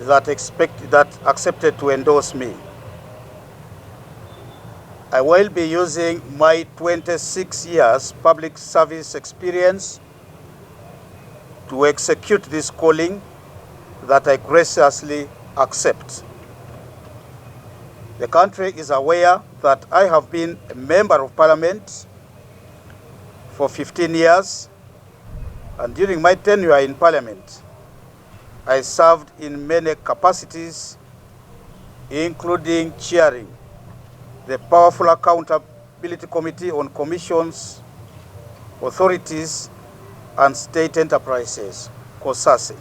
that accepted to endorse me. I will be using my 26 years public service experience to execute this calling that I graciously accept. The country is aware that I have been a member of parliament for 15 years, and during my tenure in parliament, I served in many capacities, including chairing the powerful Accountability Committee on Commissions, Authorities, and State Enterprises, COSASE.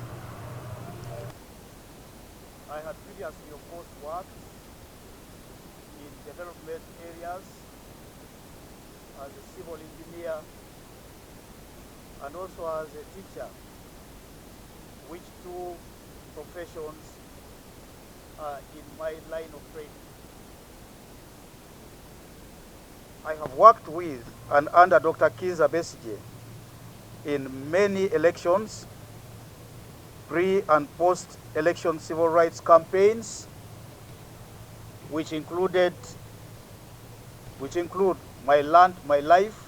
I had previously, of course, worked in development areas as a civil engineer and also as a teacher, which two professions are in my line of training. I have worked with and under Dr. Kizza Besigye in many elections, pre- and post-election civil rights campaigns, which include My Land, My Life,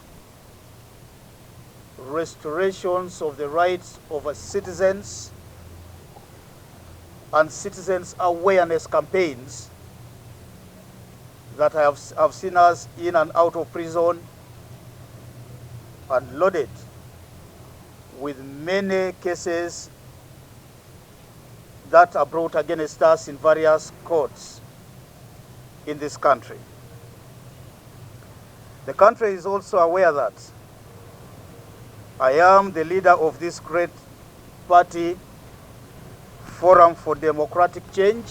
restorations of the rights of citizens, and citizens awareness campaigns that have seen us in and out of prison and loaded with many cases that are brought against us in various courts in this country. The country is also aware that I am the leader of this great party, Forum for Democratic Change,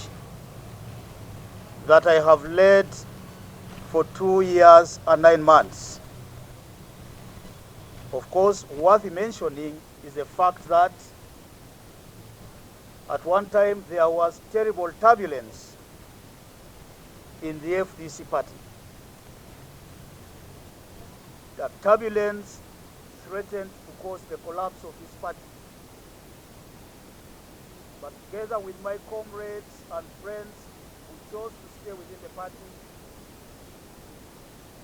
that I have led for 2 years and 9 months. Of course, worth mentioning is the fact that at one time there was terrible turbulence in the FDC party. That turbulence threatened to cause the collapse of his party. But together with my comrades and friends who chose to stay within the party,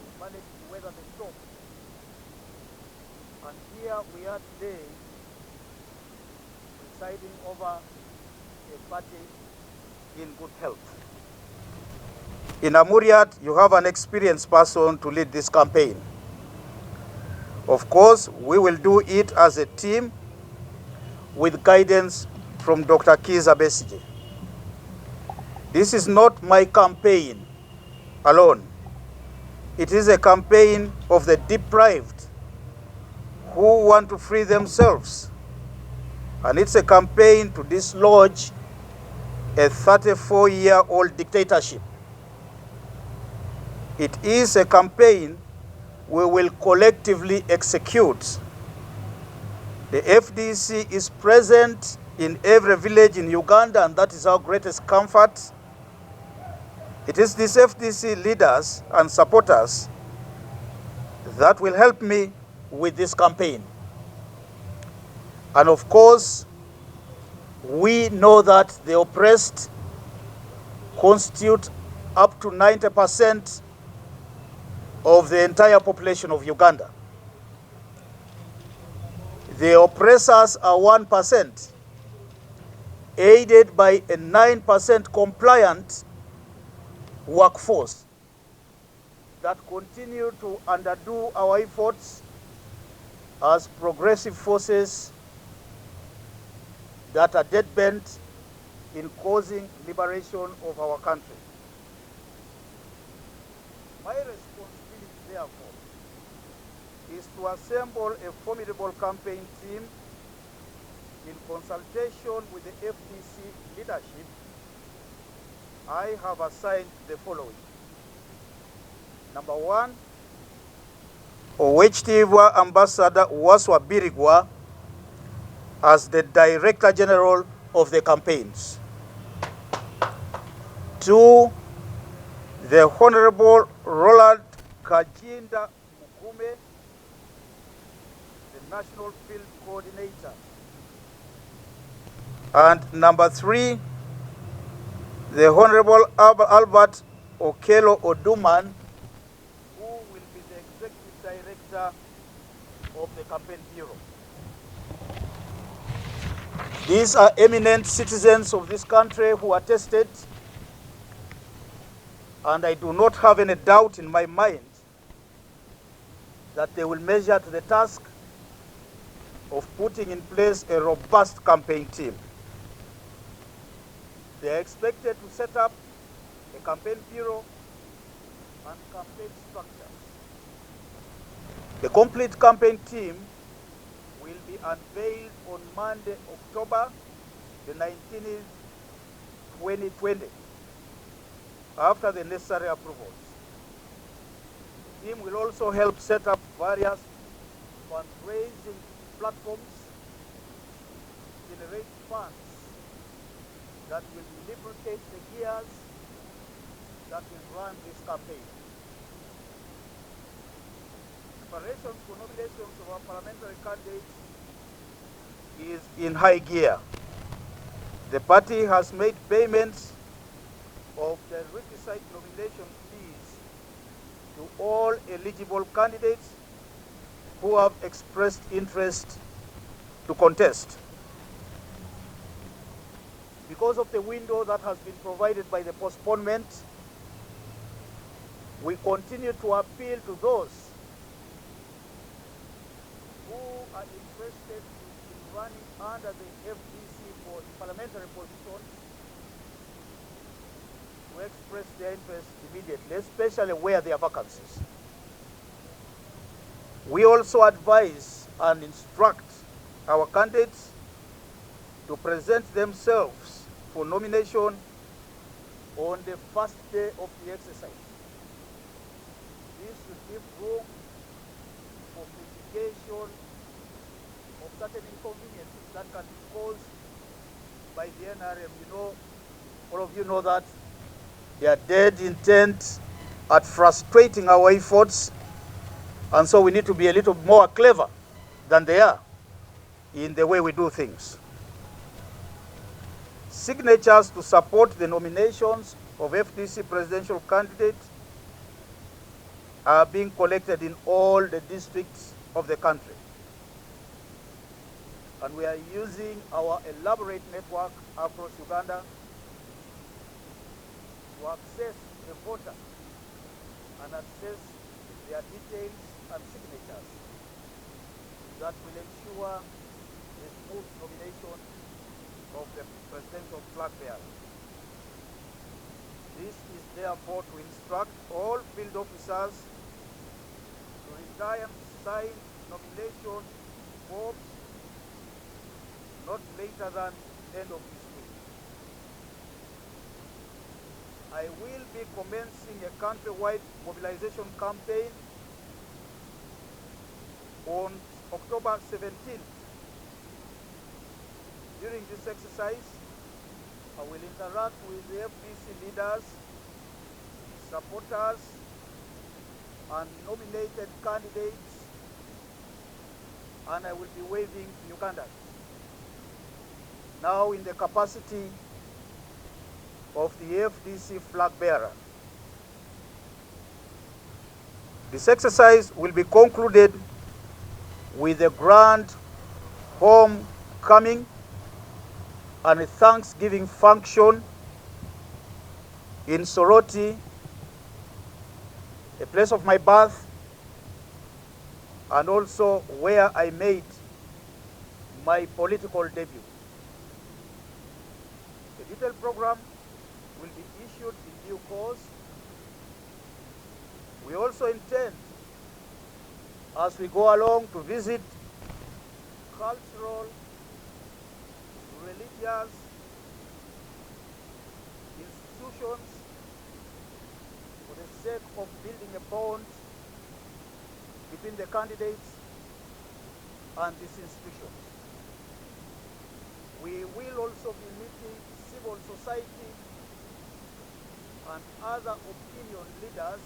we managed to weather the storm. And here we are today, presiding over a party in good health. In Amuliat, you have an experienced person to lead this campaign. Of course, we will do it as a team with guidance from Dr. Kizza Besigye. This is not my campaign alone. It is a campaign of the deprived who want to free themselves. And it's a campaign to dislodge a 34-year-old dictatorship. It is a campaign we will collectively execute. The FDC is present in every village in Uganda, and that is our greatest comfort. It is these FDC leaders and supporters that will help me with this campaign. And of course, we know that the oppressed constitute up to 90% of the entire population of Uganda. The oppressors are 1%, aided by a 9% compliant workforce that continue to underdo our efforts as progressive forces that are dead-bent in causing liberation of our country. My responsibility, therefore, is to assemble a formidable campaign team in consultation with the FDC leadership. I have assigned the following. Number one, Oweekitiibwa Ambassador Wasswa Birigwa as the Director General of the campaigns. Two, the Honorable Roland Kajinda Mukume, the National Field Coordinator. And number three, the Honorable Albert Okello Oduman, who will be the Executive Director of the Campaign Bureau. These are eminent citizens of this country who are tested, and I do not have any doubt in my mind that they will measure to the task of putting in place a robust campaign team. They are expected to set up a campaign bureau and campaign structures. The complete campaign team will be unveiled on Monday, October the 19th, 2020, after the necessary approvals. The team will also help set up various fundraising platforms, generate funds that will lubricate the gears that will run this campaign. Preparations for nominations of our parliamentary candidates is in high gear. The party has made payments of the requisite nomination fees to all eligible candidates who have expressed interest to contest. Because of the window that has been provided by the postponement, we continue to appeal to those who are interested in running under the FDC for parliamentary positions to express their interest immediately, especially where there are vacancies. We also advise and instruct our candidates to present themselves for nomination on the first day of the exercise. This will give room for mitigation of certain inconveniences that can be caused by the NRM. You know, all of you know that they are dead intent at frustrating our efforts, and so we need to be a little more clever than they are in the way we do things. Signatures to support the nominations of FDC presidential candidates are being collected in all the districts of the country. And we are using our elaborate network across Uganda to access the voter and access their details and signatures that will ensure the smooth nomination of the presidential flag bearer. This is therefore to instruct all field officers to retire and sign nomination forms not later than end of this week. I will be commencing a countrywide mobilization campaign on October 17th. During this exercise, I will interact with the FDC leaders, supporters, and nominated candidates, and I will be waving Uganda. Now in the capacity of the FDC flag bearer. This exercise will be concluded with a grand homecoming and a Thanksgiving function in Soroti, a place of my birth, and also where I made my political debut. The detailed program will be issued in due course. We also intend, as we go along, to visit cultural, religious institutions for the sake of building a bond between the candidates and these institutions. We will also be meeting civil society and other opinion leaders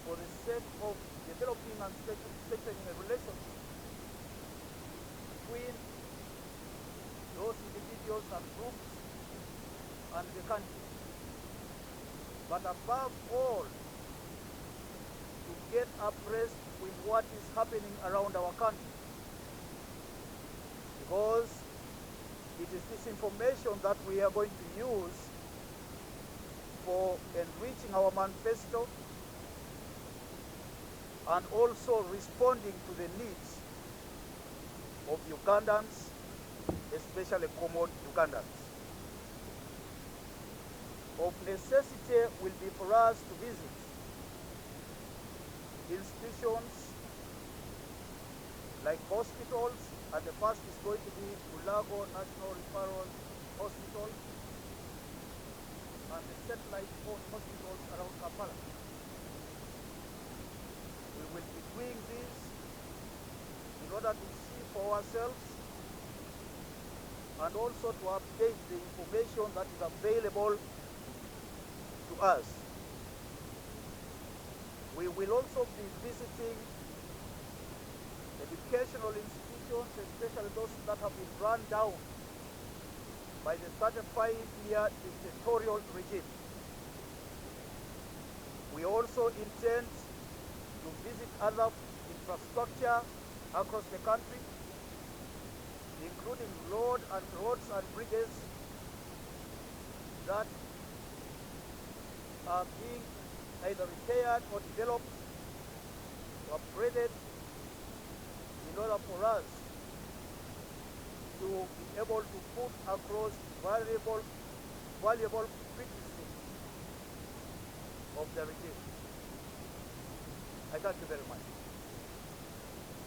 for the sake of developing and strengthening a relationship between those individuals and groups and the country. But above all, to get abreast with what is happening around our country. Because it is this information that we are going to use for enriching our manifesto and also responding to the needs of Ugandans, especially common Ugandans. Of necessity will be for us to visit institutions like hospitals, and the first is going to be Bulago National Referral Hospital and the satellite hospitals around Kampala. We will be doing this in order to see for ourselves and also to update the information that is available to us. We will also be visiting educational institutions, especially those that have been run down by the 35-year dictatorial regime. We also intend to visit other infrastructure across the country, including roads and bridges that are being either repaired or developed or upgraded in order for us to be able to put across valuable criticism of the regime. I thank you very much.